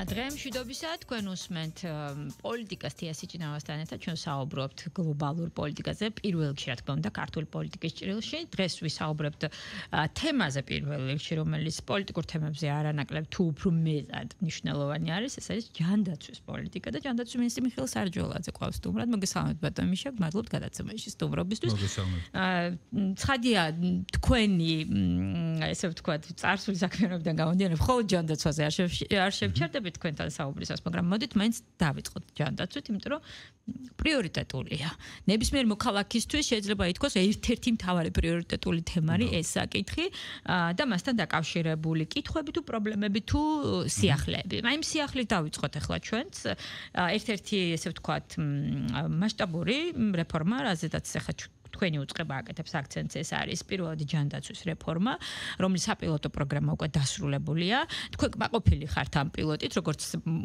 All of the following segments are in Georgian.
დღე მშვიდობისა თქვენ უსმენთ პოლიტიკას თეასიჭინავასთან ერთად ჩვენ საუბრობთ გლობალურ პოლიტიკაზე პირველ რიგში რა თქმა უნდა ქართული პოლიტიკის ჭრილში დღეს ვისაუბრებთ თემაზე პირველ რიგში რომელიც პოლიტიკურ თემებზე არანაკლებ თუ უფრო მეტად მნიშვნელოვანი არის ეს არის ჯანდაცვის პოლიტიკა და ჯანდაცვის მინისტრი მიხეილ სარჯოლაძე ყავს სტუმრად მოგესალმებით ბატონ მიშა მადლობთ გადაცემაში სტუმრობისთვის ცხადია თქვენი ესე ვთქვათ წარსული საქმიანობიდან გამომდინარე მხოლოდ ჯანდაცვაზე არ შევჩერდებით თქვენთან საუბრისას, მაგრამ მოდით მაინც დავიწყოთ ჯანდაცვით, იმიტომ რომ პრიორიტეტულია. ნებისმიერ მოქალაქისთვის შეიძლება ითქვას ერთ-ერთი მთავარი პრიორიტეტული თემა არის ეს საკითხი და მასთან დაკავშირებული კითხვები თუ პრობლემები თუ სიახლეები. აი იმ სიახლით დავიწყოთ ახლა ჩვენც ერთ-ერთი ესე ვთქვათ მასშტაბური რეფორმა, რაზედაც ახლა თქვენი უწყება აკეთებს აქცენტს ეს არის პირველად ჯანდაცვის რეფორმა, რომლის საპილოტო პროგრამა უკვე დასრულებულია. თქვენ კმაყოფილი ხართ ამ პილოტით, როგორც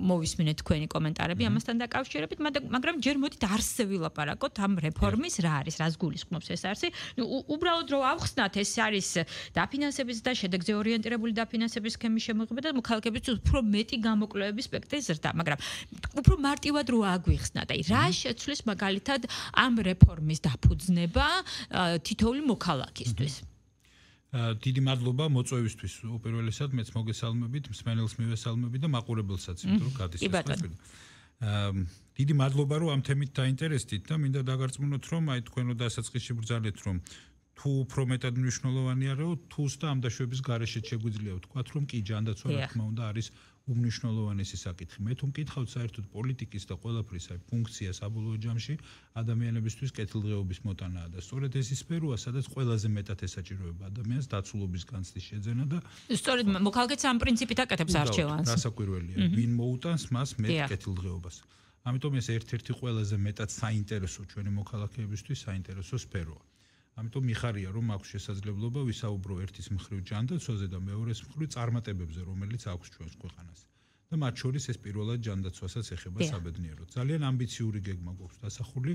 მოვისმინეთ თქვენი კომენტარები ამასთან დაკავშირებით, მაგრამ ჯერ მოდით არსზე ვილაპარაკოთ ამ რეფორმის რა არის, რას გულისხმობს ეს არსი. უბრალოდ რომ ავხსნათ, ეს არის დაფინანსების და შედეგზე ორიენტირებული დაფინანსების სქემის შემოღება და მოქალაქეების უფრო მეტი გამოკვლევების სპექტრის ზრდა, მაგრამ უფრო მარტივად რო აგვიხსნათ, აი რა შეცვლის მაგალითად ამ რეფორმის დაფუძნება თითოეული მოქალაქისთვის. დიდი მადლობა მოწვევისთვის. უპირველესად მეც მოგესალმებით, მსმენელს მივესალმებით და მაყურებელსაც, იმიტომ რომ გადის ეს. დიდი მადლობა რომ ამ თემით დაინტერესდით და მინდა დაგარწმუნოთ რომ აი თქვენ რო დასაწყისში ბრძანეთ რომ თუ უფრო მეტად მნიშვნელოვანია რომ თუს და ამ დაშვების გარეშე შეგვიძლია ვთქვათ რომ კი ჯანდაცვა რა თქმა უნდა არის უმნიშვნელოვანესი საკითხი. მე თუ მკითხავთ საერთოდ პოლიტიკის და ყველაფრის აი ფუნქცია საბოლოო ჯამში ადამიანებისთვის კეთილდღეობის მოტანაა და სწორედ ეს სფეროა, სადაც ყველაზე მეტად ესაჭიროება ადამიანს დაცულობის განცდის შეძენა და სწორედ მოქალაქეც ამ პრინციპით აკეთებს არჩევანს. რასაკვირველია, ვინ მოუტანს მას მეტ კეთილდღეობას. ამიტომ ეს ერთ-ერთი ყველაზე მეტად საინტერესო ჩვენი მოქალაქეებისთვის საინტერესო სფეროა. ამიტომ მიხარია რომ აქვს შესაძლებლობა ვისაუბრო ერთის მხრივ ჯანდაცვაზე და მეორეს მხრივ წარმატებებზე რომელიც აქვს ჩვენს ქვეყანას და მათ შორის ეს პირველად ჯანდაცვასაც ეხება საბედნიეროდ. ძალიან ამბიციური გეგმა გვაქვს დასახული,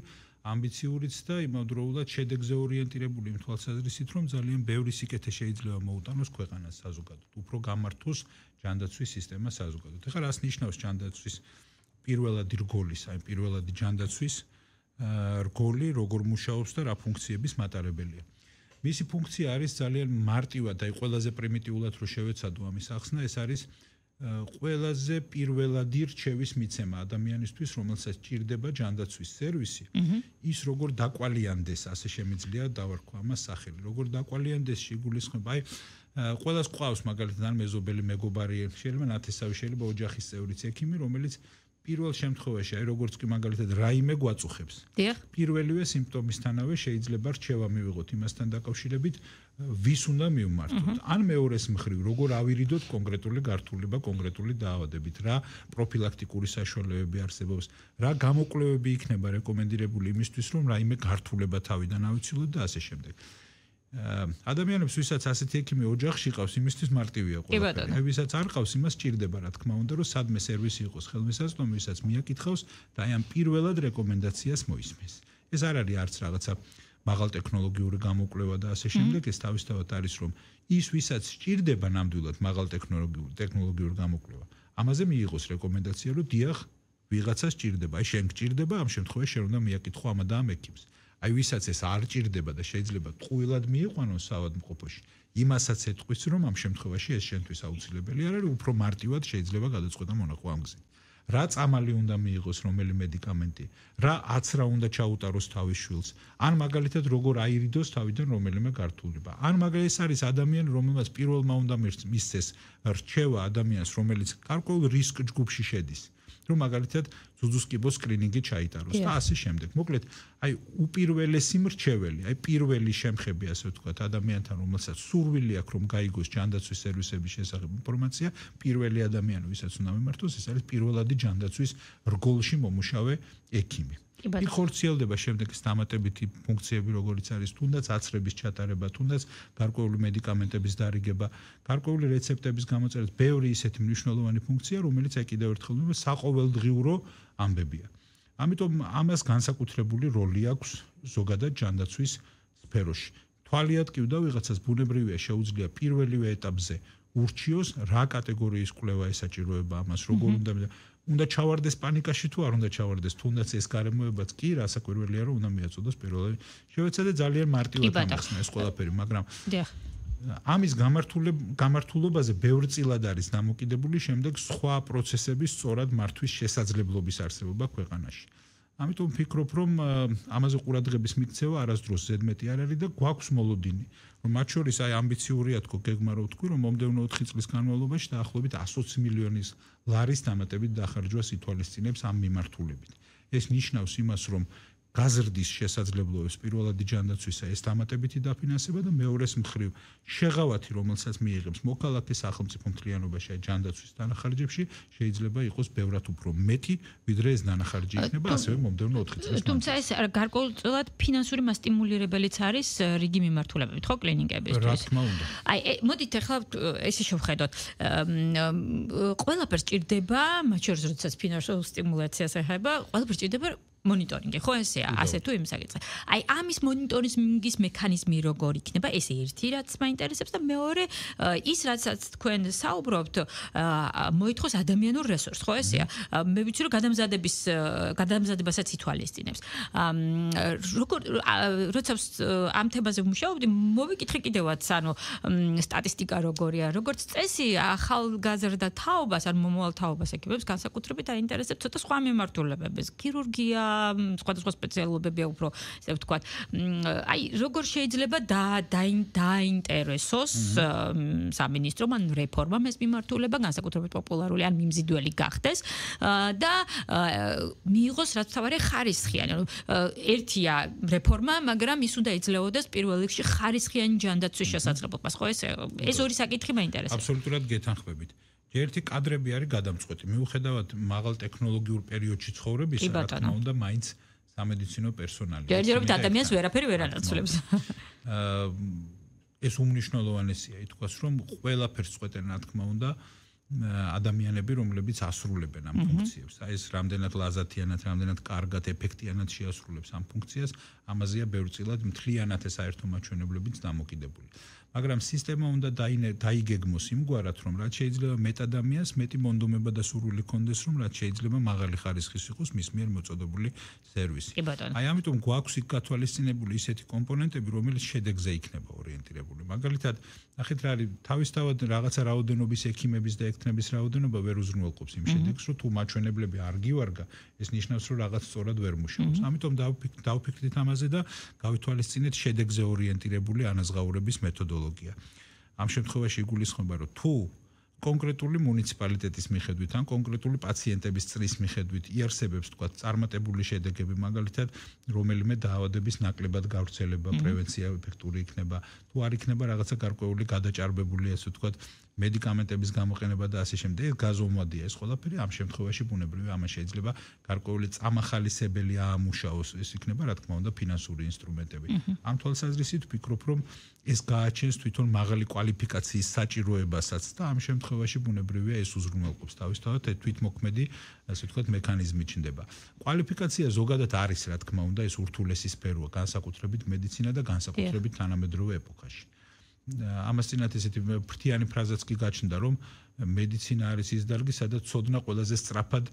ამბიციურიც და იმავდროულად შედეგზე ორიენტირებული იმ თვალსაზრისით რომ ძალიან ბევრი სიკეთე შეიძლება მოუტანოს ქვეყანას საზოგადოდ, უფრო გამართოს ჯანდაცვის სისტემა საზოგადოდ. ეხლა რას ნიშნავს ჯანდაცვის პირველადი რგოლის, აი პირველადი ჯანდაცვის რგოლი როგორ მუშაობს და რა ფუნქციების მატარებელია. მისი ფუნქცია არის ძალიან მარტივად, აი ყველაზე პრიმიტიულად რო შევეცადო ამის ახსნა, ეს არის ყველაზე პირველადი რჩევის მიცემა ადამიანისთვის, რომელსაც ჭირდება ჯანდაცვის სერვისი, ის როგორ დაკვალიანდეს, ასე შემიძლია დავარქვა ამას სახელი, როგორ დაკვალიანდეს შეგულისხმება, აი ყველას ყავს მაგალითად ან მეზობელი მეგობარი, შეიძლება ნათესავი, შეიძლება ოჯახის წევრიც ექიმი, რომელიც პირველ შემთხვევაში, აი როგორც კი მაგალითად რაიმე გვაწუხებს. პირველივე სიმპტომისთანავე შეიძლება რჩევა მივიღოთ იმასთან დაკავშირებით, ვის უნდა მივმართოთ. ან მეორეს მხრივ, როგორ ავირიდოთ კონკრეტული გართულება კონკრეტული დაავადებით, რა პროფილაქტიკური საშუალებები არსებობს, რა გამოკვლევები იქნება რეკომენდირებული იმისთვის, რომ რაიმე გართულება თავიდან ავიცილოთ და ასე შემდეგ. ადამიანებს ვისაც ასეთი ექიმი ოჯახში ყავს, იმისთვის მარტივია ყველაფერი. ვისაც არ ყავს, იმას ჭირდება რა თქმა უნდა, რომ სადმე სერვისი იყოს ხელმისაწვდომი, ვისაც მიაკითხავს და აი ამ პირველად რეკომენდაციას მოისმენს. ეს არ არის არც რაღაცა მაღალტექნოლოგიური გამოკვლევა და ასე შემდეგ, ეს თავისთავად არის რომ ის ვისაც ჭირდება ნამდვილად მაღალტექნოლოგიური გამოკვლევა, ამაზე მიიღოს რეკომენდაცია, რომ დიახ, ვიღაცას ჭირდება, აი შენ გჭირდება, ამ შემთხვევაში შენ უნდა მიაკითხო ამ და ამ ექიმს. აი ვისაც ეს არ ჭირდება და შეიძლება ტყუილად მიიყვანოს საავადმყოფოში, იმასაც ეთყვის რომ ამ შემთხვევაში ეს შენთვის აუცილებელი არ არის, უფრო მარტივად შეიძლება გადაწყვეტა მონახვა ამ გზით. რა წამალი უნდა მიიღოს რომელი მედიკამენტი, რა აცრა უნდა ჩაუტაროს თავის შვილს, ან მაგალითად როგორ აირიდოს თავიდან რომელიმე გართულება. ან მაგალითად ეს არის ადამიანი, რომელმაც პირველმა უნდა მისცეს რჩევა ადამიანს, რომელიც გარკვეულ რისკ ჯგუფში შედის. რომ მაგალითად ზუზუსკიბოს კლინინგი ჩაიტაროს და ასე შემდეგ. მოკლედ, აი უპირველესი მრჩეველი, აი პირველი შემხები ასე ვთქვათ ადამიანთან, რომელსაც სურვილი აქვს რომ გაიგოს ჯანდაცვის სერვისების შესახებ ინფორმაცია, პირველი ადამიანი, ვისაც უნდა მიმართოს, ეს არის პირველადი ჯანდაცვის რგოლში მომუშავე ექიმი. იქ ხორციელდება შემდეგ დამატებითი ფუნქციები, როგორიც არის თუნდაც აცრების ჩატარება, თუნდაც გარკვეული მედიკამენტების დარიგება, გარკვეული რეცეპტების გამოწერა, ბევრი ისეთი მნიშვნელოვანი ფუნქცია, რომელიც აი კიდევ ერთხელ ვიმბობ, საყოველდღიურო ამბებია. ამიტომ ამას განსაკუთრებული როლი აქვს ზოგადად ჯანდაცვის სფეროში. თვალიად კი უნდა ვიღაცას ბუნებრივია შეუძლია პირველივე ეტაპზე ურჩიოს რა კატეგორიის კვლევა ესაჭიროება ამას, როგორ უნდა ჩავარდეს პანიკაში თუ არ უნდა ჩავარდეს, თუნდაც ეს გარემოებაც კი რასაკვირველია რომ უნდა მიაწოდოს პირველი. შევეცადე ძალიან მარტივად ამახსნა ეს ყველაფერი, მაგრამ ამის გამართულობაზე ბევრწილად არის დამოკიდებული შემდეგ სხვა პროცესების სწორად მართვის შესაძლებლობის არსებობა ქვეყანაში. ამიტომ ვფიქრობ, რომ ამაზე ყურადღების მიქცევა არასდროს ზედმეტი არ არის და გვაქვს მოლოდინი, რომ მათ შორის აი ამბიციურია თქო გეგმა რო ვთქვი, რომ მომდევნო 4 წლის განმავლობაში დაახლოებით 120 მილიონის ლარის დამატებით დახარჯვას ითვალისწინებს ამ მიმართულებით. ეს ნიშნავს იმას, რომ გაზრდის შესაძლებლობებს პირველადი ჯანდაცვისა ეს დამატებითი დაფინანსება და მეორეს მხრივ შეღავათი, რომელსაც მიიღებს მოქალაქე სახელმწიფო მთლიანობაში ჯანდაცვის დანახარჯებში, შეიძლება იყოს ბევრად უფრო მეტი, ვიდრე ეს დანახარჯი იქნება ასევე მომდევნო 4 წელს. თუმცა ეს გარკვეულწილად ფინანსური მასტიმულირებელიც არის რიგი მიმართულებებით, ხო, კლინიკებისთვის. რა თქმა უნდა. აი, მოდით ახლა ესე შევხედოთ. ყველაფერს ჭირდება, მათ შორის როდესაც ფინანსურ სტიმულაციას ეხება, ყველაფერს ჭირდება მონიტორინგი, ხო ესეა, ასე თუ იმის აგეწა. აი, ამის მონიტორინგის მექანიზმი როგორ იქნება? ეს ერთი რაც მაინტერესებს და მეორე ის რაცაც თქვენ საუბრობთ, მოითხოვს ადამიანურ რესურსს, ხო ესეა? მე ვიცი რომ გადამზადებასაც ითვალისწინებს. როცა ამ თემაზე ვმუშაობდი, მოვიკითხე კიდევაც, ანუ სტატისტიკა როგორია, როგორც წესი, ახალგაზრდა თაობას, ან მომავალ თაობას ეკებებს, განსაკუთრებით აინტერესებს ცოტა სხვა მიმართულებების, ქირურგია, სხვადასხვა სპეციალობებია უფრო, ესე ვთქვათ. აი, როგორ შეიძლება დაინტერესოს სამინისტრომ ან რეფორმამ ეს მიმართულება, განსაკუთრებით პოპულარული ან მიმზიდველი გახდეს და მიიღოს რაც თავარი ხარისხიანი. ერთია რეფორმა, მაგრამ ის უნდა იძლეოდეს პირველ რიგში ხარისხიანი ჯანდაცვის შესაძლებლობას, ხო ეს ორი საკითხი მაინტერესებს. აბსოლუტურად გეთანხმებით. ერთი კადრები არის გადამწყვეტი. მიუხედავად მაღალ ტექნოლოგიურ პერიოდში ცხოვრებისა, რა თქმა უნდა, მაინც სამედიცინო პერსონალი. ჯერჯერობით ადამიანს ვერაფერი ვერ ანაცვლებს. ეს უმნიშვნელოვანესია, ითქვას, რომ ყველაფერს წყვეტენ, რა თქმა უნდა, ადამიანები, რომლებიც ასრულებენ ამ ფუნქციებს. ეს რამდენად ლაზათიანად, რამდენად კარგად, ეფექტიანად შეასრულებს ამ ფუნქციას, ამაზეა ბევრწილად მთლიანად ეს საერთო მაჩვენებლებით დამოკიდებული. მაგრამ სისტემა უნდა დაიგეგმოს იმგვარად, რომ რაც შეიძლება მეტ ადამიანს მეტი მონდომება და სურვილი კონდეს, რომ რაც შეიძლება მაღალი ხარისხის იყოს მის მიერ მოწოდებული სერვისი. აი, ამიტომ გვაქვს იქ გათვალისწინებული ისეთი კომპონენტები, რომელიც შედეგზე იქნება ორიენტირებული. მაგალითად, ნახეთ რა არის, თავისთავად რაღაცა რაოდენობის ექიმების და ექთნების რაოდენობა ვერ უზრუნველყოფს იმ შედეგს, რომ თუ მაჩვენებლები არ გივარგა, ეს ნიშნავს, რომ რაღაც სწორად ვერ მუშაობს. ამიტომ დავფიქრდით ამაზე და გავითვალისწინეთ შედეგზე ორიენტირებული ანაზღაურების მეთოდოლოგია. ამ შემთხვევაში იგულისხმება, რომ თუ კონკრეტული მუნიციპალიტეტის მიხედვით ან კონკრეტული პაციენტების წრის მიხედვით იარსებებს თქვა წარმატებული შედეგები, მაგალითად, რომელიმე დაავადების ნაკლებად გავრცელება, პრევენცია ეფექტური იქნება, თუ არ იქნება რაღაცა გარკვეული გადაჭარბებული, ასე ვთქვათ, მედიკამენტების გამოყენება და ასე შემდეგ, ეს გაზომვადია ეს ყველაფერი, ამ შემთხვევაში ბუნებრივია ამას შეიძლება გარკვეული წამახალისებელი აამუშაოს, ეს იქნება, რა თქმა უნდა, ფინანსური ინსტრუმენტები. ამ თვალსაზრისით ვფიქრობ, რომ ეს გააჩენს თვითონ მაღალი კვალიფიკაციის საჭიროებასაც და ამ შემთხვევაში ბუნებრივია ეს უზრუნველყოფს თავისთავად თვითმოქმედი, ასე ვთქვათ, მექანიზმი ჩნდება. კვალიფიკაცია ზოგადად არის, რა თქმა უნდა, ეს ურთულესი სფეროა, განსაკუთრებით მედიცინა და განსაკუთრებით თანამედროვე ეპოქაში. ამასთანავე ესეთი ფრთიანი ფრაზაც კი გაჩნდა, რომ მედიცინა არის ის დარგი, სადაც ცოდნა ყველაზე სწრაფად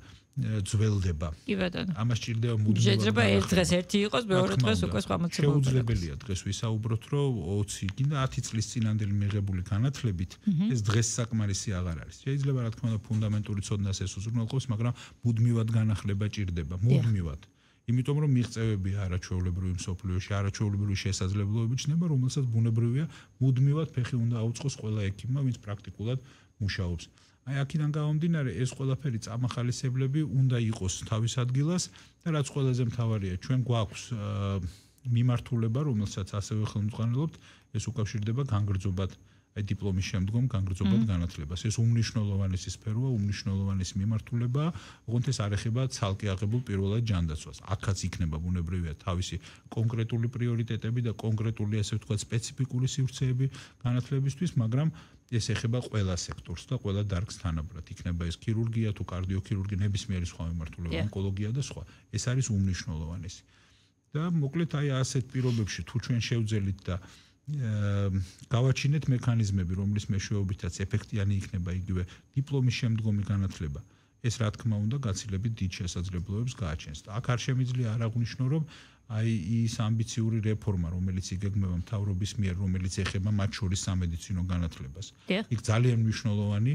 ძველდება. კი ბატონო. ამას ჭირდება მუდმივად. შეიძლება ერთ დღეს ერთი იყოს, მეორე დღეს უკვე სხვა მოცემულობა. შეუძლებელია დღეს ვისაუბროთ, რომ 20 კიდე 10 წლის წინანდელი მიღებული განათლებით ეს დღეს საკმარისი აღარ არის. შეიძლება რა თქმა უნდა ფუნდამენტური ცოდნას ეს უზრუნველყოფს, მაგრამ მუდმივად განახლება ჭირდება, მუდმივად. იმიტომ რომ მიღწევები არაჩვეულებრივი მსოფლიოში, არაჩვეულებრივი შესაძლებლობები ჩნდება, რომელსაც ბუნებრივია მუდმივად ფეხი უნდა აუწყოს ყველა ექიმმა, ვინც პრაქტიკულად მუშაობს. აი, აქედან გამომდინარე, ეს ყველაფერი წამახალისებლები უნდა იყოს თავის ადგილას და რაც ყველაზე მთავარია, ჩვენ გვაქვს მიმართულება, რომელსაც ასევე ხელმძღვანელობთ, ეს უკავშირდება განგრძობად აი დიპლომის შემდგომ განგრძობად განათლებას. ეს უმნიშვნელოვანესი სფეროა, უმნიშვნელოვანესი მიმართულებაა, ოღონდ ეს არ ეხება ცალკე აღებულ პირველად ჯანდაცვას. აქაც იქნება ბუნებრივია თავისი კონკრეტული პრიორიტეტები და კონკრეტული, ასე ვთქვათ, სპეციფიკური სივრცეები განათლებისთვის, მაგრამ ეს ეხება ყველა სექტორს და ყველა დარგს თანაბრად. იქნება ეს ქირურგია თუ კარდიოქირურგი, ნებისმიერი სხვა მიმართულება, ონკოლოგია და სხვა. ეს არის უმნიშვნელოვანესი. და მოკლედ აი ასეთ პირობებში თუ ჩვენ შევძელით და გავაჩინეთ მექანიზმები, რომლის მეშვეობითაც ეფექტიანი იქნება იგივე დიპლომის შემდგომი განათლება. ეს რა თქმა უნდა გაცილებით დიდ შესაძლებლობებს გააჩენს. აქ არ შემიძლია არ აღვნიშნო, რომ აი ის ამბიციური რეფორმა, რომელიც იგეგმება მთავრობის მიერ, რომელიც ეხება მათ შორის სამედიცინო განათლებას. იქ ძალიან მნიშვნელოვანი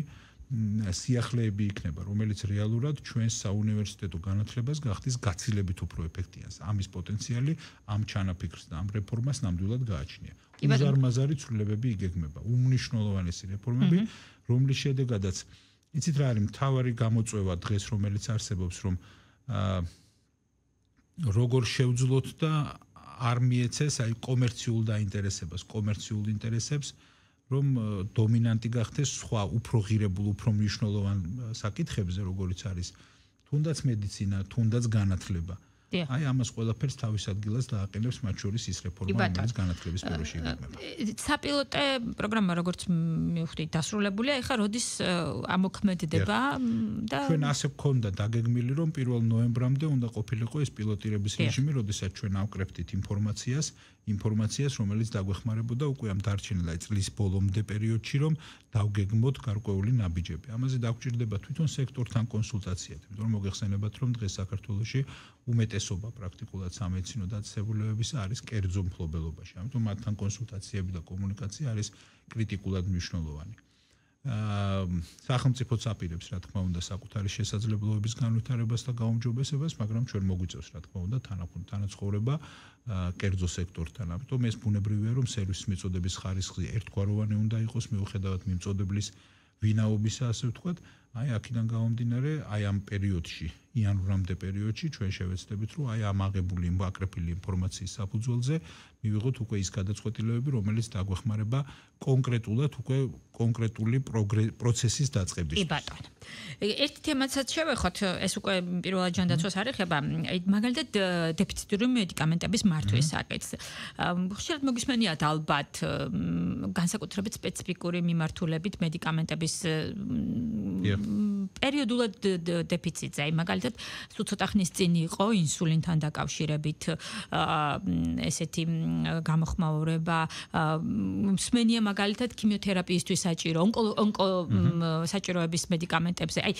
სიახლეები იქნება, რომელიც რეალურად ჩვენს საუნივერსიტეტო განათლებას გახდის გაცილებით უფრო ეფექტიანს. ამის პოტენციალი ამ ჩანაფიქრს და ამ რეფორმას ნამდვილად გააჩნია. უზარმაზარი ცვლილებები იგეგმება, უმნიშვნელოვანესი რეფორმები, რომლის შედეგადაც იცით რა არის მთავარი გამოწვევა დღეს, რომელიც არსებობს, რომ როგორ შევძლოთ და არ მიეცეს აი კომერციულ დაინტერესებას, კომერციულ ინტერესებს, რომ დომინანტი გახდეს სხვა უფრო ღირებულ, უფრო მნიშვნელოვან საკითხებზე, როგორიც არის თუნდაც მედიცინა, თუნდაც განათლება. აი ამას ყველაფერს თავის ადგილას დააყენებს მათ შორის ის რეფორმა, რომელიც განათლების სფეროში იგეგმება. საპილოტე პროგრამა როგორც მივხვდით დასრულებულია, ეხლა როდის ამოქმედდება და ჩვენ ასე გქონდა დაგეგმილი, რომ 1 ნოემბრამდე უნდა ყოფილიყო ეს პილოტირების რეჟიმი, როდესაც ჩვენ ავკრებდით ინფორმაციას, რომელიც დაგვეხმარებოდა უკვე ამ დარჩენილ წლის ბოლომდე პერიოდში, რომ დავგეგმოთ გარკვეული ნაბიჯები. ამაზე დაგვჭირდება თვითონ სექტორთან კონსულტაციები, იმიტომ რომ მოგეხსენებათ, რომ დღეს საქართველოში უმეტესობა პრაქტიკულად სამედიცინო დაწესებულებების არის კერძო მფლობელობაში. ამიტომ მათთან კონსულტაციები და კომუნიკაცია არის კრიტიკულად მნიშვნელოვანი. სახელმწიფოც აპირებს, რა თქმა უნდა, საკუთარი შესაძლებლობების განვითარებას და გაუმჯობესებას, მაგრამ ჩვენ მოგვიწევს, რა თქმა უნდა, თანაცხოვრება კერძო სექტორთან. ამიტომ ეს ბუნებრივია, რომ სერვისის მიწოდების ხარისხი ერთგვაროვანი უნდა იყოს, მიუხედავად მიმწოდeblis ვინაობისა, ასე ვთქვათ. აი აქედან გამომდინარე, აი ამ პერიოდში, იანვრამდე პერიოდში ჩვენ შევეცდებით, რომ აი ამ აღებული აკრეფილი ინფორმაციის საფუძველზე მივიღოთ უკვე ის გადაწყვეტილებები, რომელიც დაგვეხმარება კონკრეტულად უკვე კონკრეტული პროცესის დაწყებისთვის. კი ბატონო. ერთი თემაცაც შევეხოთ, ეს უკვე პირველად ჯანდაცვას არ ეხება, მაგალითად დეფიციტური მედიკამენტების მართვის საკითხს. ხშირად მოგისმენიათ ალბათ განსაკუთრებით სპეციფიკური მიმართულებით მედიკამენტების პერიოდულად დეფიციტზე. აი მაგალითად სულ ცოტა ხნის წინ იყო ინსულინთან დაკავშირებით ესეთი გამოხმაურება. მსმენია მაგალითად ქიმიოთერაპიისთვის საჭირო საჭიროების მედიკამენტებზე. აი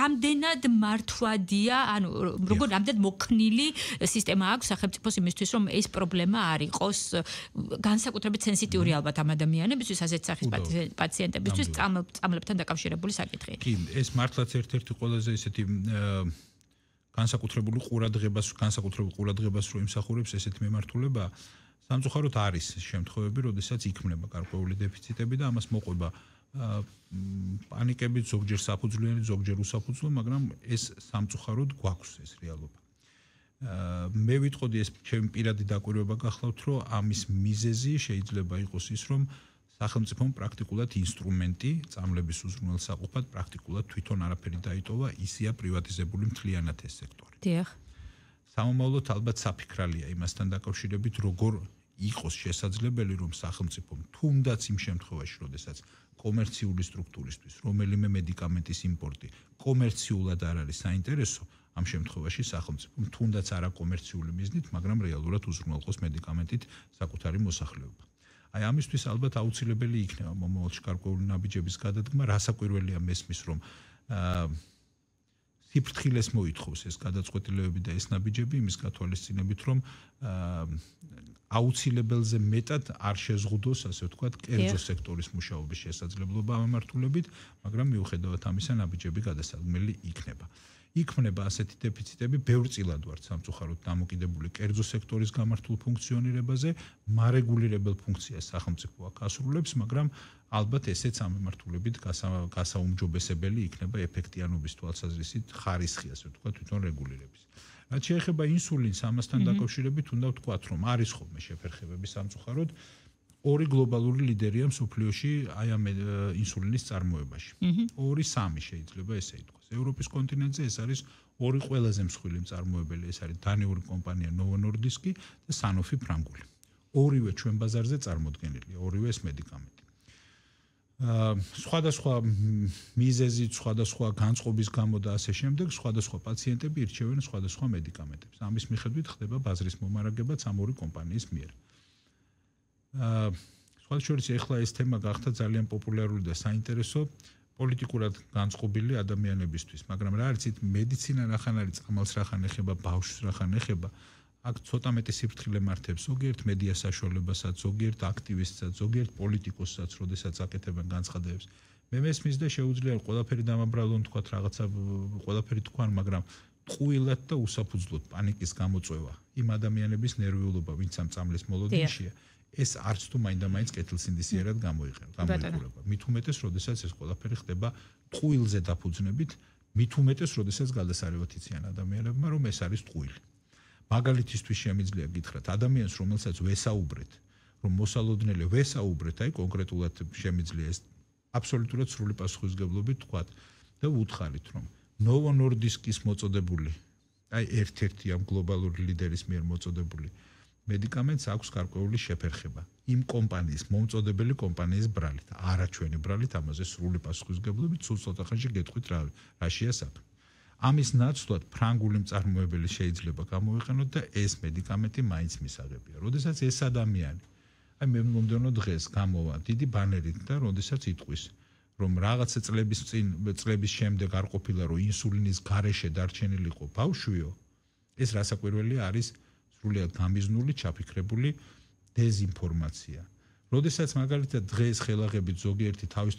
რამდენად მართვადია, ანუ როგორ რამდენად მოქნილი სისტემა აქვს სახელმწიფოს იმისთვის, რომ ეს პრობლემა არ იყოს განსაკუთრებით სენსიტიური ალბათ ამ ადამიანებისთვის, ასეთ სახის პაციენტებისთვის წამლებთან დაკავშირებული საკითხი. კი, ეს მართლაც ერთ-ერთი ყველაზე ესეთი განსაკუთრებული ყურადღებას რო იმსახურებს ესეთი მიმართულება, სამწუხაროდ არის შემთხვევები, როდესაც იქმნება გარკვეული დეფიციტები და ამას მოყვება პანიკებით, ზოგჯერ საფუძვლიანი, ზოგჯერ უსაფუძვლო, მაგრამ ეს სამწუხაროდ გვაქვს ეს რეალობა. მე ვიტყოდი ეს ჩემი პირადი დაკვირვება გახლავთ, რომ ამის მიზეზი შეიძლება იყოს ის, რომ სახელმწიფომ პრაქტიკულად ინსტრუმენტი წამლების უზრუნველსაყოფად პრაქტიკულად თვითონ არაფერი დაიტოვა, ისია პრივატიზებული მთლიანად ეს სექტორი. დიახ. სამომავლოდ ალბათ საფიქრალია იმასთან დაკავშირებით, როგორ იყოს შესაძლებელი, რომ სახელმწიფომ თუნდაც იმ შემთხვევაში, როდესაც კომერციული სტრუქტურისთვის რომელიმე მედიკამენტის იმპორტი კომერციულად არ არის საინტერესო, ამ შემთხვევაში სახელმწიფომ თუნდაც არაკომერციული მიზნით, მაგრამ რეალურად უზრუნველყოს მედიკამენტით საკუთარი მოსახლეობა. აი ამისთვის ალბათ აუცილებელი იქნება მომავალში გარკვეული ნაბიჯების გადადგმა, რასაკვირველია მესმის, რომ სიფრთხილეს მოითხოვს ეს გადაწყვეტილებები და ეს ნაბიჯები იმის გათვალისწინებით, რომ აუცილებელზე მეტად არ შეზღუდოს, ასე ვთქვათ, კერძო სექტორის მუშაობის შესაძლებლობა ამ მიმართულებით, მაგრამ მიუხედავად ამისა ნაბიჯები გადასადგმელი იქნება. იქმნება ასეთი დეფიციტები, ბევრწილად ვართ სამწუხაროდ დამოკიდებული კერძო სექტორის გამართულ ფუნქციონირებაზე, მარეგულირებელ ფუნქციას სახელმწიფო აქ ასრულებს, მაგრამ ალბათ ესეც ამ მიმართულებით გასაუმჯობესებელი იქნება ეფექტიანობის თვალსაზრისით ხარისხი, ასე ვთქვათ, თვითონ რეგულირების. რაც შეეხება ინსულინს, ამასთან დაკავშირებით უნდა ვთქვათ, რომ არის ხოლმე შეფერხებები სამწუხაროდ. ორი გლობალური ლიდერია მსოფლიოში აი ამ ინსულინის წარმოებაში. 2-3 შეიძლება ესე ითქვას. ევროპის კონტინენტზე ეს არის ორი ყველაზე მსხვილი მწარმოებელი, ეს არის დანიური კომპანია Novo Nordisk და Sanofi ფრანგული. ორივე ჩვენ ბაზარზე წარმოდგენილია, ორივე ეს მედიკამენტი. სხვადასხვა მიზეზით, სხვადასხვა განწყობის გამო და ასე შემდეგ, სხვადასხვა პაციენტები ირჩევენ სხვადასხვა მედიკამენტებს. ამის მიხედვით ხდება ბაზრის მომარაგებაც ამ ორი კომპანიის მიერ. სხვა შორის ეხლა ეს თემა გახდა ძალიან პოპულარული და საინტერესო პოლიტიკურად განწყობილი ადამიანებისთვის, მაგრამ რა არის მედიცინა რახან არის წამალს რახან ეხება, ბავშვს რახან ეხება, აქ ცოტა მეტი სიფრთხილე მართებს ზოგიერთ მედია საშუალებასაც, ზოგიერთ აქტივისტსაც, ზოგიერთ პოლიტიკოსსაც, როდესაც აკეთებენ განცხადებებს. მე მესმის და შეუძლია ყველაფერი დამაბრალონ თქვა რაღაცა ყველაფერი თქვან, მაგრამ ტყუილად და უსაფუძვლოდ პანიკის გამოწვევა იმ ადამიანების ნერვიულობა, ვინც ამ წამლის მოლოდინშია, ეს არც თუ მაინდა-მაინც კეთილსინდისიერად გამოიყურება. მით უმეტეს, როდესაც ეს ყველაფერი ხდება ტყუილზე დაფუძნებით, მით უმეტეს, როდესაც გადასარევათ იციან ადამიანებმა, რომ ეს არის ტყუილი. მაგალითისთვის შემიძლია გითხრათ, ადამიანს, რომელსაც ვესაუბრეთ, რომ მოსალოდნელი ვესაუბრეთ, აი კონკრეტულად შემიძლია ეს აბსოლუტურად სრული პასუხისმგებლობით თქვათ და უთხარით, რომ Novo Nordiskis მოწოდებული, აი ერთ-ერთი ამ გლობალური ლიდერის მიერ მოწოდებული მედიკამენტს აქვს გარკვეული შეფერხება იმ კომპანიის, მომწოდებელი კომპანიის ბრალით, არა ჩვენი ბრალით, ამაზე სრული პასუხისმგებლობით სულ ცოტა ხანში გეტყვით რაშია საქმე. ამის ნაცვლად ფრანგული მწარმოებელი შეიძლება გამოიყენოთ და ეს მედიკამენტი მაინც მისაღებია. როდესაც ეს ადამიანი, აი მე მომდენო დღეს გამოვა დიდი ბანერით და როდესაც იტყვის, რომ რაღაცა წლების შემდეგ არ ყოფილა, რომ ინსულინის გარეშე დარჩენილიყო ბავშვიო, ეს რასაკვირველია არის სრულიად გამიზნული, ჩაფიქრებული დეზინფორმაცია. როდესაც მაგალითად დღეს ხელაღებით ზოგიერთი თავის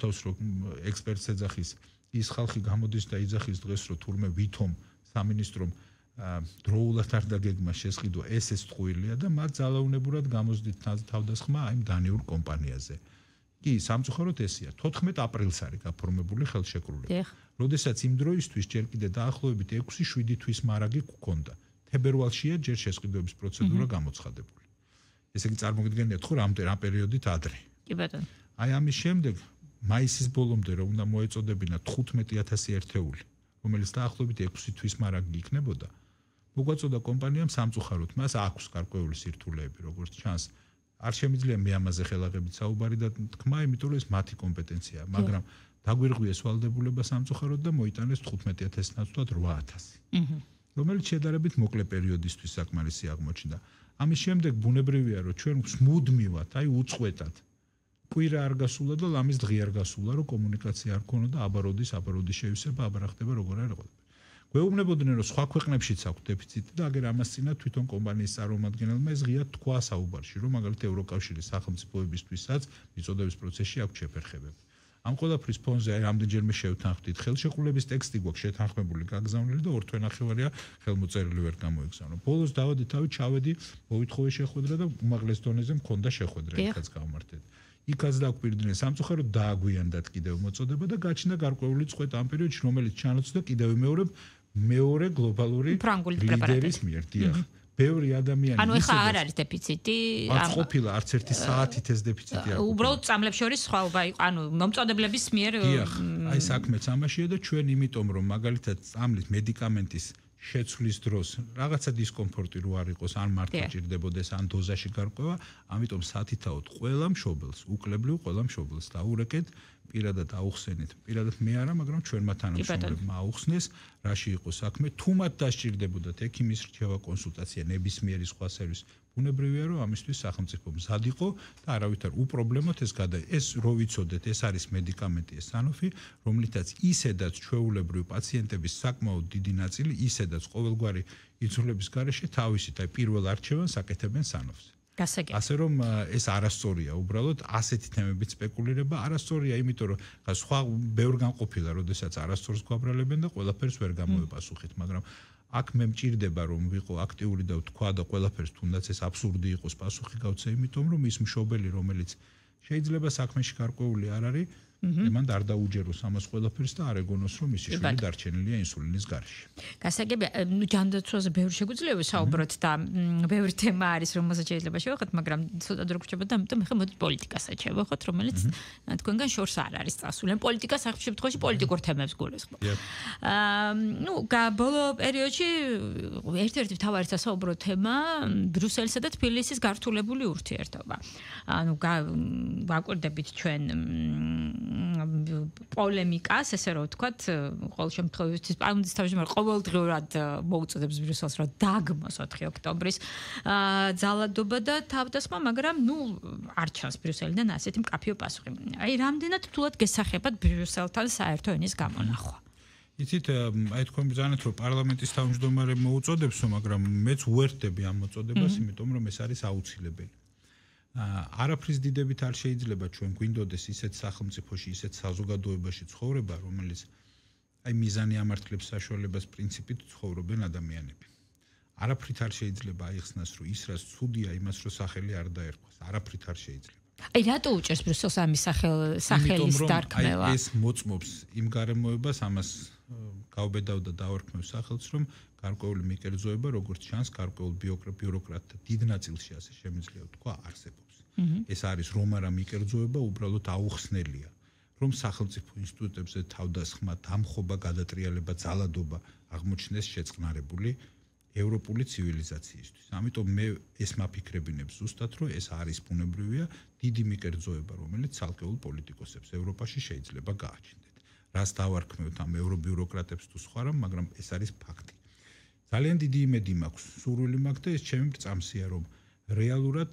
ექსპერტს ეძახის, ის ხალხი გამოდის და იძახის დღეს, რომ თურმე ვითომ სამინისტრომ დროულად არ დაგეგმა შესყიდვა, ეს ტყუილია და მათ ძალაუნებურად გამოსდით თავდასხმა აი დანიურ კომპანიაზე. კი, სამწუხაროდ ესეა. 14 აპრილს არის გაფორმებული ხელშეკრულება. როდესაც იმ დროისთვის ჯერ კიდე დაახლოებით 6-7 თვის მარაგი გქონდა. თებერვალშია ჯერ შესყიდვების პროცედურა გამოცხადებული. ესე იგი წარმოგიდგენიათ ხო რამ პერიოდით ადრე. კი ბატონო. აი ამის შემდეგ მაისის ბოლომდე რომ უნდა მოეწოდებინა 15000 ერთეული, რომელიც დაახლოებით 6 თვის მარაგი იქნებოდა. მოგვაწოდა კომპანიამ სამწუხაროდ, მას აქვს გარკვეული სირთულეები, როგორც ჩანს. არ შემიძლია მე ამაზე ხელაღებით საუბარი და თქმა, იმიტომ რომ ეს მათი კომპეტენციაა, მაგრამ დაგვირღვიეს ვალდებულება სამწუხაროდ და მოიტანეს 15000 ნაცვლად 8000. რომელიც შედარებით მოკლე პერიოდისთვის საკმარისი აღმოჩნდა. ამის შემდეგ ბუნებრივია, რომ ჩვენ მუდმივად, აი უწყვეტად კვირა არ გასულა და ლამის დღე არ გასულა, რომ კომუნიკაცია არ ქონოდა, აბაროდის შევისება, აბა ხდება როგორ არ იყო. გვეუბნებოდნენ, რომ სხვა ქვეყნებშიც აქვს დეფიციტი და აგერ ამას წინათ თვითონ კომპანიის წარმომადგენელმა ეს ღიად თქვა საუბარში, რომ მაგალითად ევროკავშირის სახელმწიფოებისთვისაც მიწოდების პროცესში აქვს შეფერხებები. ამ ყველაფრის ფონზე რამდენჯერმე შევთანხმდით ხელშეკრულების ტექსტი გვაქვს შეთანხმებული, გაგზავნილი და 2 თვე-ნახევარია ხელმოწერილი ვერ გამოიგზავნა. ბოლოს დავადი თავი, ჩავედი, მოვითხოვე შეხვედრა და უმაღლეს დონეზე მქონდა შეხვედრა, იქაც გავმართეთ. იქაც დაგვირდნენ სამწუხაროდ დააგვიანდათ კიდევ მოწოდება და გაჩნდა გარკვეული წყვეტა ამ პერიოდში, რომელიც ჩანაცვლა კიდევ მეორე გლობალური ლიდერის მიერ. დიახ. ბევრი ადამიანი ანუ ეხლა არ არის დეფიციტი, არ ყოფილა არც ერთი საათით ეს დეფიციტი არ ყოფილა. უბრალოდ წამლებს შორის სხვაობა იყო, ანუ მომწოდებლების მიერ დიახ, აი საქმეც ამაშია და ჩვენ იმიტომ რომ მაგალითად წამლის მედიკამენტის შეცვლის დროს რაღაცა დისკომფორტი რო არ იყოს, ან მართლა ჭირდებოდეს, ან დოზაში გარკვევა, ამიტომ სათითაოდ ყველა მშობელს, უკლებლივ ყველა მშობელს დაურეკეთ, პირადად აუხსენეთ. პირადად მე არა, მაგრამ ჩვენმა თანამშრომლებმა აუხსნეს, რაში იყო საქმე. თუ მათ დასჭირდებოდათ ექიმის რჩევა, კონსულტაცია, ნებისმიერი სხვა სერვისი, ბუნებრივია, რომ ამისთვის სახელმწიფო მზად იყო და არავითარ უპრობლემოდ ეს რო ვიცოდეთ, ეს არის მედიკამენტი, ეს Sanofi, რომლითაც ისედაც ჩვეულებრივი პაციენტების საკმაოდ დიდი ნაწილი, ისედაც ყოველგვარი იცვლების გარეშე თავისით, აი პირველ არჩევანს აკეთებენ Sanofi-ს. ასე რომ ეს არასწორია, უბრალოდ ასეთი თემებით სპეკულირება არასწორია, იმიტომ რომ სხვა ბევრგან ყოფილა, როდესაც არასწორს გვაბრალებენ და ყველაფერს ვერ გამოეპასუხით, მაგრამ აქ მე მჭირდება რომ ვიყო აქტიური და ვთქვა და ყველაფერს თუნდაც ეს აბსურდი იყოს პასუხი გავცე, იმიტომ რომ ის მშობელი, რომელიც შეიძლება საქმეში გარკვეული არ არის, მან არ დაუჯეროს ამას ყველაფერს და არ ეგონოს რომ მისი შვილი დარჩენილია ინსულინის გარეშე. გასაგებია, ჯანდაცვაზე ბევრი შეგვიძლია ვისაუბროთ და ბევრი თემა არის, რომელსაც შეიძლება შევეხოთ, მაგრამ ცოტა დრო გრჩება და ამიტომ ახლა მოდით პოლიტიკასაც შევეხოთ, რომელიც თქვენგან შორს არ არის წასული. პოლიტიკა საერთოდ შემთხვევაში პოლიტიკურ თემებს გულისხმობს. ბოლო პერიოდში ერთ-ერთი მთავარი სასაუბრო თემა ბრიუსელისა და თბილისის გართულებული ურთიერთობა. ანუ ვაკვირდებით ჩვენ პოლემიკას, ესე რომ ვთქვათ, ყოველ შემთხვევაში პარლამენტის თავმჯდომარე ყოველდღიურად მოუწოდებს ბრიუსელს, რომ დაგმოს 4 ოქტომბრის ძალადობა და თავდასხმა, მაგრამ არ ჩანს ბრიუსელიდან ასეთი მკაფიო პასუხი. აი, რამდენად რთულად გესახებათ ბრიუსელთან საერთო ენის გამონახვა? იცით, აი თქვენ ბრძანეთ, რომ პარლამენტის თავმჯდომარე მოუწოდებსო, მაგრამ მეც უერთდები ამ მოწოდებას, იმიტომ რომ ეს არის აუცილებელი. არაფრის დიდებით არ შეიძლება ჩვენ გვინდოდეს ისეთ სახელმწიფოში, ისეთ საზოგადოებაში ცხოვრება, რომელიც აი მიზანი ამართლებს საშუალებას პრინციპით ცხოვრობენ ადამიანები. არაფრით არ შეიძლება აიხსნას, რომ ის რაც ცუდია, იმას რო სახელი არ დაერქვას. არაფრით არ შეიძლება. აი რატო უჭერს ბრიუსელს ამის სახელის დარქმევა? აი ეს მოწმობს იმ გარემოებას, ამას გავბედავ და დავარქმევ სახელს, რომ გარკვეული მიკერძოება, როგორც ჩანს, გარკვეულ ბიუროკრატთა დიდ ნაწილში ასე შემიძლია ვთქვა, არსებობს. ეს არის რომ არა მიკერძოება, უბრალოდ აუხსნელია, რომ სახელმწიფო ინსტიტუტებზე თავდასხმა, დამხობა, გადატრიალება, ძალადობა აღმოჩნდეს შეწყნარებული ევროპული ცივილიზაციისთვის. ამიტომ მე ეს მაფიქრებინებს ზუსტად, რომ ეს არის ბუნებრივია დიდი მიკერძოება, რომელიც ცალკეულ პოლიტიკოსებს ევროპაში შეიძლება გააჩნდეთ. რას დავარქმევთ ამ ევრობიუროკრატებს თუ სხვა რამ, მაგრამ ეს არის ფაქტი. ძალიან დიდი იმედი მაქვს, სურვილი მაქვს და ეს ჩემი მრწამსია, რომ რეალურად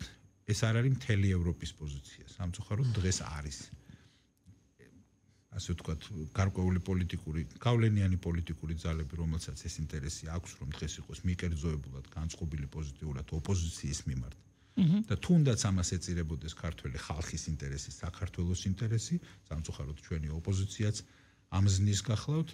ეს არ არის მთელი ევროპის პოზიცია. სამწუხაროდ დღეს არის. ასე ვთქვათ, გარკვეული პოლიტიკური, გავლენიანი პოლიტიკური ძალები, რომელსაც ეს ინტერესი აქვს, რომ დღეს იყოს მიკერძოებულად განწყობილი პოზიტიურად ოპოზიციის მიმართ. და თუნდაც ამას ეწირებოდეს ქართველი ხალხის ინტერესი, საქართველოს ინტერესი, სამწუხაროდ ჩვენი ოპოზიციაც ამზნის გახლავთ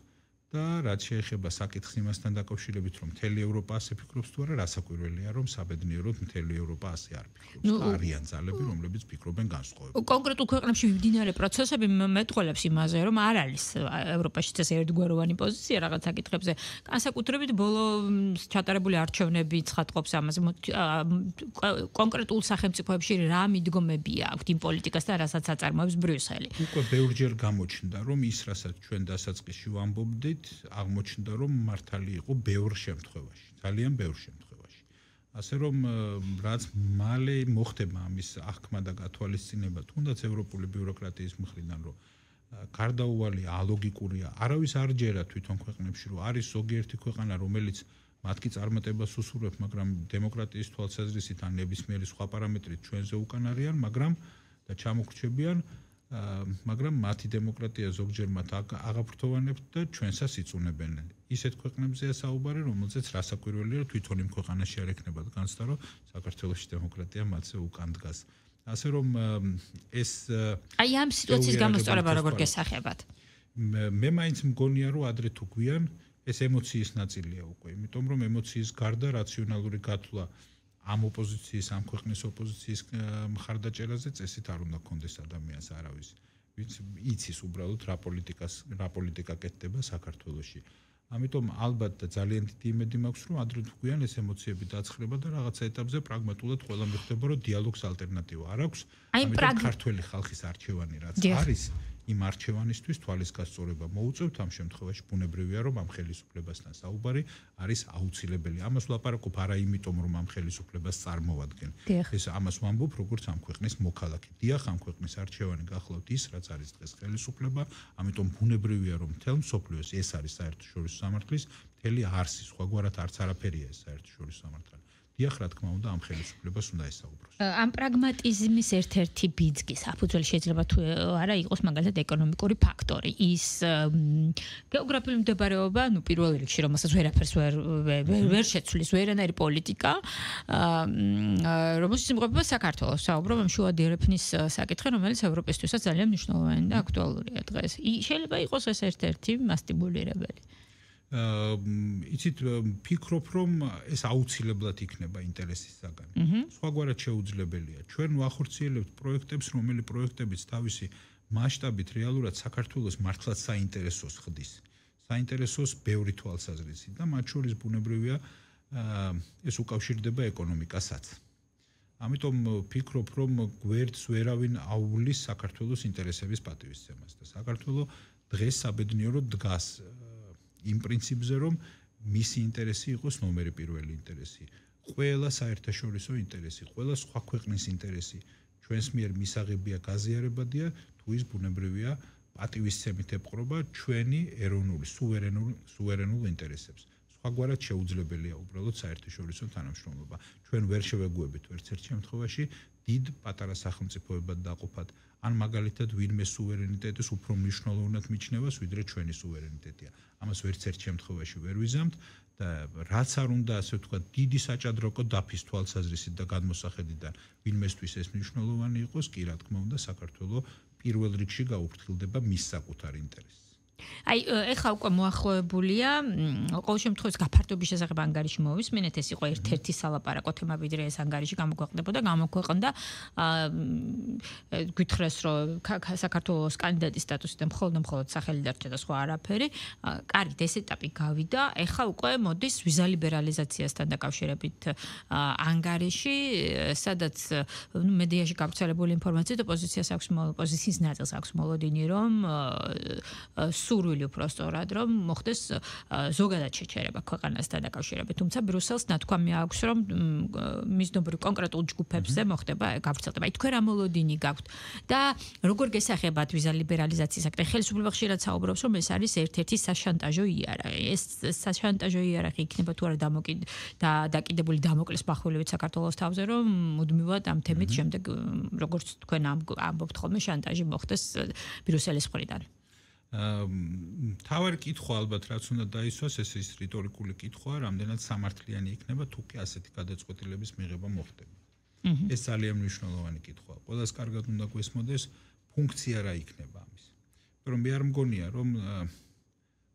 და რაც შეეხება საკითხს იმასთან დაკავშირებით, რომ მთელი ევროპა ასე ფიქრობს თუ არა, რასაკვირველია, რომ საბედნიეროდ მთელი ევროპა ასე არ ფიქრობს. არიან ძალები, რომლებიც ფიქრობენ განსხვავებით. კონკრეტულ ქვეყნებში მიმდინარე პროცესები მეტყველებს იმაზე, რომ არ არის ევროპაში ეს ერთგვაროვანი პოზიცია რაღაც საკითხებზე. განსაკუთრებით ბოლო ჩატარებული არჩევნები ცხადყოფს ამაზე. კონკრეტულ სახელმწიფოებში რა მიდგომებია აქვთ იმ პოლიტიკასთან, რასაც აწარმოებს ბრიუსელი? უკვე ბევრჯერ გამოჩნდა, რომ ის, რასაც ჩვენ დასაწყისში ვამბობდით, აღმოჩნდა, რომ მართალი იყო ბევრ შემთხვევაში, ძალიან ბევრ შემთხვევაში. ასე რომ რაც მალე მოხდება ამის აღქმა და გათვალისწინება, თუნდაც ევროპული ბიუროკრატიის მხრიდან, რომ გარდაუვალია, ალოგიკურია, არავის არ ჯერა თვითონ ქვეყნებში, რომ არის ზოგიერთი ქვეყანა, რომელიც მათი წარმატებას უსურვებს, მაგრამ დემოკრატიის თვალსაზრისით ან ნებისმიერი სხვა პარამეტრით ჩვენზე უკან არიან, მაგრამ და ჩამოგრჩებიან, მაგრამ მათი დემოკრატია ზოგჯერ მათ აღაფრთოვანებთ და ჩვენსაც იწუნებენ. ისეთ ქვეყნებზეა საუბარი, რომელზეც რასაკვირველია, რომ თვითონ იმ ქვეყანაში არ ექნებათ განცდა, რომ საქართველოში დემოკრატია მათზე უკან დგას. ასე რომ ეს აი ამ სიტუაციის გამოსწორება როგორ გესახებათ? მე მაინც მგონია, რომ ადრე თუ გვიან ეს ემოციის ნაწილია უკვე, იმიტომ რომ ემოციის გარდა რაციონალური გათვლა ამ ოპოზიციის, ამ ქვეყნის ოპოზიციის მხარდაჭერაზე წესით არ უნდა კონდეს ადამიანს არავის, ვინც იცის უბრალოდ რა პოლიტიკა კეთდება საქართველოში. ამიტომ ალბათ და ძალიან დიდი იმედი მაქვს, რომ ადრე თუ გვიან ეს ემოციები დაცხრება და რაღაცა ეტაპზე პრაგმატულად ყველამ იხდება, რომ დიალოგს ალტერნატივა არ აქვს. ამიტომ ქართველი ხალხის არჩევანი რაც არის, იმ არჩევანისთვის თვალის გასწორება მოუწევთ ამ შემთხვევაში ბუნებრივია, რომ ამ ხელისუფლებასთან საუბარი არის აუცილებელი. ამას ვლაპარაკობ არა იმიტომ, რომ ამ ხელისუფლებას წარმოვადგენ. ეს ამას ვამბობ, როგორც ამ ქვეყნის მოქალაქე. დიახ, ამ ქვეყნის არჩევანი გახლავთ ის, რაც არის დღეს ხელისუფლება, ამიტომ ბუნებრივია, რომ მთელ მსოფლიოს ეს არის საერთაშორისო სამართლის მთელი არსი, სხვაგვარად არც არაფერია ეს საერთაშორისო სამართალი. დიახ, რა თქმა უნდა, ამ ხელისუფლებას უნდა ესაუბროს. ამ პრაგმატიზმის ერთ-ერთი ბიძგი საფუძველი შეიძლება თუ არა იყოს მაგალითად ეკონომიკური ფაქტორი. ის გეოგრაფიული მდებარეობა, პირველ რიგში, რომელსაც ვერაფერს ვერ შეცვლის ვერანაირი პოლიტიკა, რომელშიც იმყოფება საქართველოს. საუბრობ ამ შუადიერფნის საკითხი, რომელიც ევროპისთვისაც ძალიან მნიშვნელოვანი და აქტუალურია დღეს. შეიძლება იყოს ეს ერთ-ერთი მასტიბულირებელი. იცით, ფიქრობ, რომ ეს აუცილებლად იქნება ინტერესის საგანი. სხვაგვარად შეუძლებელია. ჩვენ ვახორციელებთ პროექტებს, რომელი პროექტებიც თავისი მასშტაბით რეალურად საქართველოს მართლაც საინტერესოს ხდის. საინტერესოს ბევრი თვალსაზრისით და მათ შორის ბუნებრივია ეს უკავშირდება ეკონომიკასაც. ამიტომ ფიქრობ, რომ გვერდს ვერავინ აუვლის საქართველოს ინტერესების პატივისცემას და საქართველოს დღეს საბედნიეროდ დგას იმ პრინციპზე, რომ მისი ინტერესი იყოს ნომერი პირველი ინტერესი. ყველა საერთაშორისო ინტერესი, ყველა სხვა ქვეყნის ინტერესი ჩვენს მიერ მისაღებია, გაზიარებადია, თუ ის ბუნებრივია პატივისცემით ეპყრობა ჩვენი ეროვნული სუვერენულ ინტერესებს. სხვაგვარად შეუძლებელია უბრალოდ საერთაშორისო თანამშრომლობა. ჩვენ ვერ შევეგუებით ვერც ერთ შემთხვევაში დიდ პატარა სახელმწიფოებად დაყოფად, ან მაგალითად ვინმე სუვერენიტეტის უფრო მნიშვნელოვნად მიჩნევას, ვიდრე ჩვენი სუვერენიტეტია. ამას ვერც ერთ შემთხვევაში ვერ ვიზამთ და რაც არ უნდა ასე ვთქვათ, დიდი საჭადრაკო დაფის თვალსაზრისით და გადმოსახედიდან ვინმესთვის ეს მნიშვნელოვანი იყოს, კი რა თქმა უნდა, საქართველოს პირველ რიგში გაუფრთხილდება მის საკუთარ ინტერესს. აი, ეხლა უკვე მოახლოებულია, ყოველ შემთხვევაში გაფართოების შესახებ ანგარიში მოვისმენეთ, ეს იყო ერთ-ერთი სალაპარაკო თემა, ვიდრე ეს ანგარიში გამოგვეყნდებოდა, გამოქვეყნდა. გითხრეს, რომ საქართველოს კანდიდატის სტატუსიდან მხოლოდ სახელი დარჩა და სხვა არაფერი. კარგით, ეს ეტაპი გავიდა. ეხლა უკვე მოდის ვიზა ლიბერალიზაციასთან დაკავშირებით ანგარიში, სადაც მედიაში გავრცელებული ინფორმაციით ოპოზიციის ნაწილს აქვს მოლოდინი, რომ სურვილი უბრალოდ რომ მოხდეს ზოგადად შეჩერება ქვეყანასთან დაკავშირებით, თუმცა ბრიუსელს ნათქვამი აქვს, რომ მიზნობრივ კონკრეტულ ჯგუფებზე მოხდება გავრცელება. აი თქვენ რა მოლოდინი გაქვთ და როგორ გესახებათ ვიზა ლიბერალიზაციის აქტი? ხელისუფლება ხშირად საუბრობს, რომ ეს არის ერთ-ერთი საშანტაჟო იარაღი. ეს საშანტაჟო იარაღი იქნება თუ არა დაკიდებული დამოკლის პახვილებით საქართველოს თავზე, რომ მუდმივად ამ თემით შემდეგ როგორც თქვენ ამბობთ ხოლმე შანტაჟი მოხდეს ბრიუსელის მხრიდან. თავარი კითხვა ალბათ რაც უნდა დაისვას, ეს ის რიტორიკული კითხვაა, რამდენად სამართლიანი იქნება თუ კი ასეთი გადაწყვეტილების მიღება მოხდება. ეს ძალიან მნიშვნელოვანი კითხვაა. ყველას კარგად უნდა გვესმოდეს, ფუნქცია რა იქნება ამის. რომ მე არ მგონია, რომ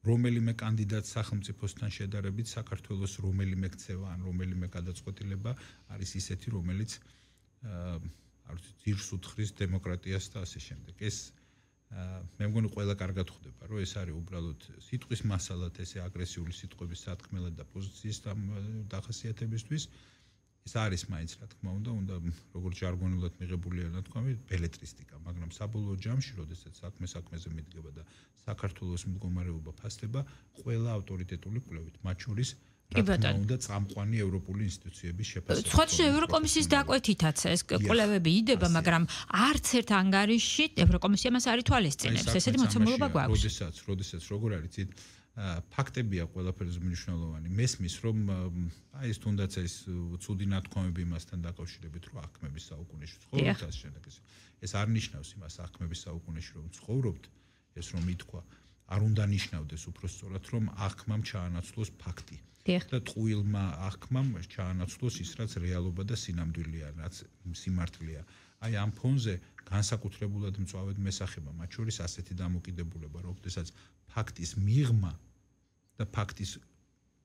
რომელიმე კანდიდატ სახელმწიფოსთან შედარებით საქართველოს რომელიმე ქცევა ან რომელიმე გადაწყვეტილება არის ისეთი, რომელიც არ ვიცი, ძირს უთხრის დემოკრატიას და ასე შემდეგ. ეს მე მგონი ყველა კარგად ხვდება, რომ ეს არის უბრალოდ სიტყვის მასალად ესე აგრესიული სიტყვების სათქმელად და პოზიციის დახასიათებისთვის. ეს არის მაინც რა თქმა უნდა როგორც ჟარგონულად მიღებულია ნათქვამი, ბელეტრისტიკა, მაგრამ საბოლოო ჯამში, როდესაც საქმეზე მიდგება და საქართველოს მდგომარეობა ფასდება, ყველა ავტორიტეტული კვლევით, მათ შორის რა თქმა უნდა წამყვანი ევროპული ინსტიტუციების შეფასება. სხვა ევროკომისიის დაკვეთითაც ეს კვლევები იდება, მაგრამ არც ერთ ანგარიში ევროკომისია მას არ ითვალისწინებს. ესეთი მოცემულობა გვაქვს. როდესაც როგორ არის ცით ფაქტებია ყველაფერზე მნიშვნელოვანი. მესმის რომ აი ეს თუნდაც ეს ცუდი ნათქვამები მასთან დაკავშირებით, რომ აღქმების საუკუნეში ცხოვრობთ ასე შემდეგ ეს არ ნიშნავს იმას აღქმების საუკუნეში რომ ცხოვრობთ, ეს რომ ითქვა, არ უნდა ნიშნავდეს უფრო სწორად რომ აღქმამ ჩაანაცვლოს ფაქტი. და ტყუილმა აღქმამ ჩაანაცვლოს ის რაც რეალობა და სინამდვილეა, რაც სიმართლეა. აი ამ ფონზე განსაკუთრებულად მწვავედ მესახება, მათ შორის ასეთი დამოკიდებულება, როდესაც ფაქტის მიღმა და ფაქტის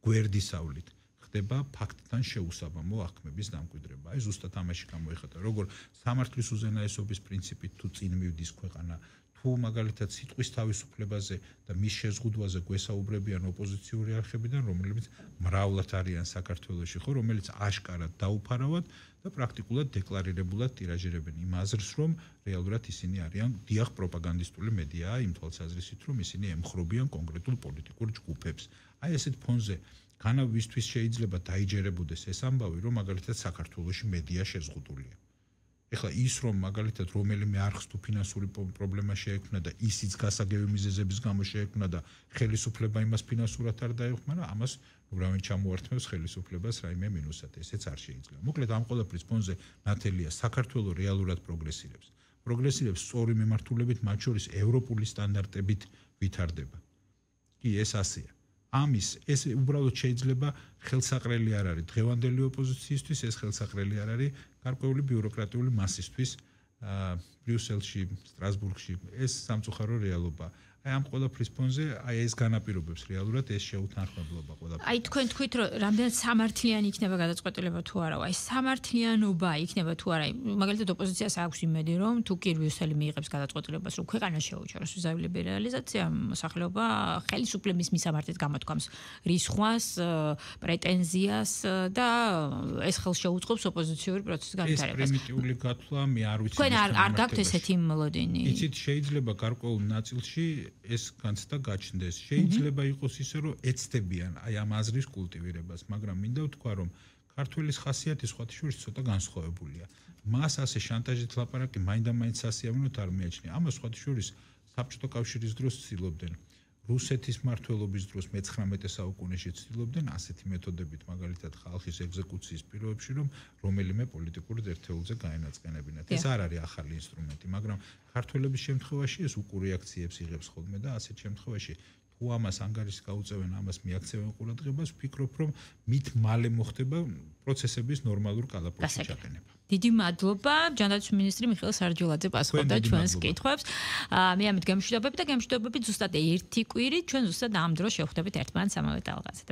გვერდისავლით ხდება ფაქტთან შეუსაბამო აღქმების დამკვიდრება. აი ზუსტად ამაში გამოიხატა, როგორ სამართლის უზენაესობის პრინციპით თუ წინ მივდის ქვეყანა, თუ მაგალითად სიტყვის თავისუფლებაზე და მის შეზღუდვაზე გვესაუბრებიან ოპოზიციური არხებიდან, რომლებიც მრავლად არიან საქართველოში, ხო, რომელიც აშკარად დაუფარავად და პრაქტიკულად დეკლარირებულად ტირაჟირებენ იმ აზრს, რომ რეალურად ისინი არიან დიახ პროპაგანდისტული მედიაა იმ თვალსაზრისით, რომ ისინი ემხრობიან კონკრეტულ პოლიტიკურ ჯგუფებს. აი ესეთ ფონზე განავისთვის შეიძლება დაიჯერებოდეს ეს ამბავი, რომ მაგალითად საქართველოში მედია შეზღუდულია. ეხლა ის რომ მაგალითად რომელიმე არხს თუ ფინანსური პრობლემა შეექმნა და ისიც გასაგები მიზეზების გამო შეექმნა და ხელისუფლება იმას ფინანსურად არ დაეხმარა, ამას უბრალოდ ჩამოართმევს ხელისუფლებას რაიმე მინუსად. ესეც არ შეიძლება. მოკლედ ამ ყველაფრის ფონზე ნათელია საქართველოს რეალურად პროგრესირებს. პროგრესირებს სწორი მიმართულებით, მათ შორის ევროპული სტანდარტებით ვითარდება. კი, ეს ასეა. ამის ეს უბრალოდ შეიძლება ხელსაყრელი არ არის დღევანდელი ოპოზიციისთვის, ეს ხელსაყრელი არ არის გარკვეული ბიუროკრატიული მასისთვის ბრიუსელში, სტრასბურგში, ეს სამწუხარო რეალობა. აი ამ ყველაფრის ფონზე აი ეს განაპირობებს რეალურად ეს შეუთანხმებლობა ყველაფერს. აი თქვენ თქვით რომ რამდენად სამართლიანი იქნება გადაწყვეტილება თუ არა, აი სამართლიანობა იქნება თუ არა, მაგალითად ოპოზიციას აქვს იმედი რომ თუ კი ბრიუსელი მიიღებს გადაწყვეტილებას რომ ქვეყანა შეუჩეროს ვიზა ლიბერალიზაცია, მოსახლეობა ხელისუფლების მისამართით გამოთქვამს რისხვას, პრეტენზიას და ეს ხელს შეუწყობს ოპოზიციური პროცესის განვითარებას. ეს პრიმიტიული გათვლა მე არ ვიცი. თქვენ არ გაქვთ ესეთი მოლოდინი? იცით შეიძლება გარკვეულ ნაწილში ეს განცდა გაჩნდეს. შეიძლება იყოს ისე, რომ ეცდებიან აი ამ აზრის კულტივირებას, მაგრამ მინდა ვთქვა, რომ ქართველის ხასიათი სხვათა შორის ცოტა განსხვავებულია. მას ასე შანტაჟით ლაპარაკი მაინდა-მაინც სასიამოვნოდ არ მიაჩნია. ამას სხვათა შორის საბჭოთა კავშირის დროს ცდილობდნენ რუსეთის მმართველობის დროს მე-19 საუკუნეში ცდილობდნენ ასეთი მეთოდებით, მაგალითად ხალხის ეგზეკუციის პირობებში, რომ რომელიმე პოლიტიკურ ერთეულზე გაენაწყენებინათ. ეს არ არის ახალი ინსტრუმენტი, მაგრამ ქართველების შემთხვევაში ეს უკურეაქციებს იღებს ხოლმე და ასეთ შემთხვევაში თუ ამას ანგარიშს გაუწევენ, ამას მიაქცევენ ყურადღებას, ვფიქრობ, რომ მით მალე მოხდება პროცესების ნორმალურ კალაპოტში ჩაყენება. დიდი მადლობა ჯანდაცვის მინისტრი მიხეილ სარჯულაძე პასუხობდა ჩვენს კითხვებს. მე ამით გამშვიდობები და გამშვიდობებით ზუსტად ერთი კვირით ჩვენ ზუსტად ამ დროს შევხვდებით ერთმანეთს ამავე ტალღაზე.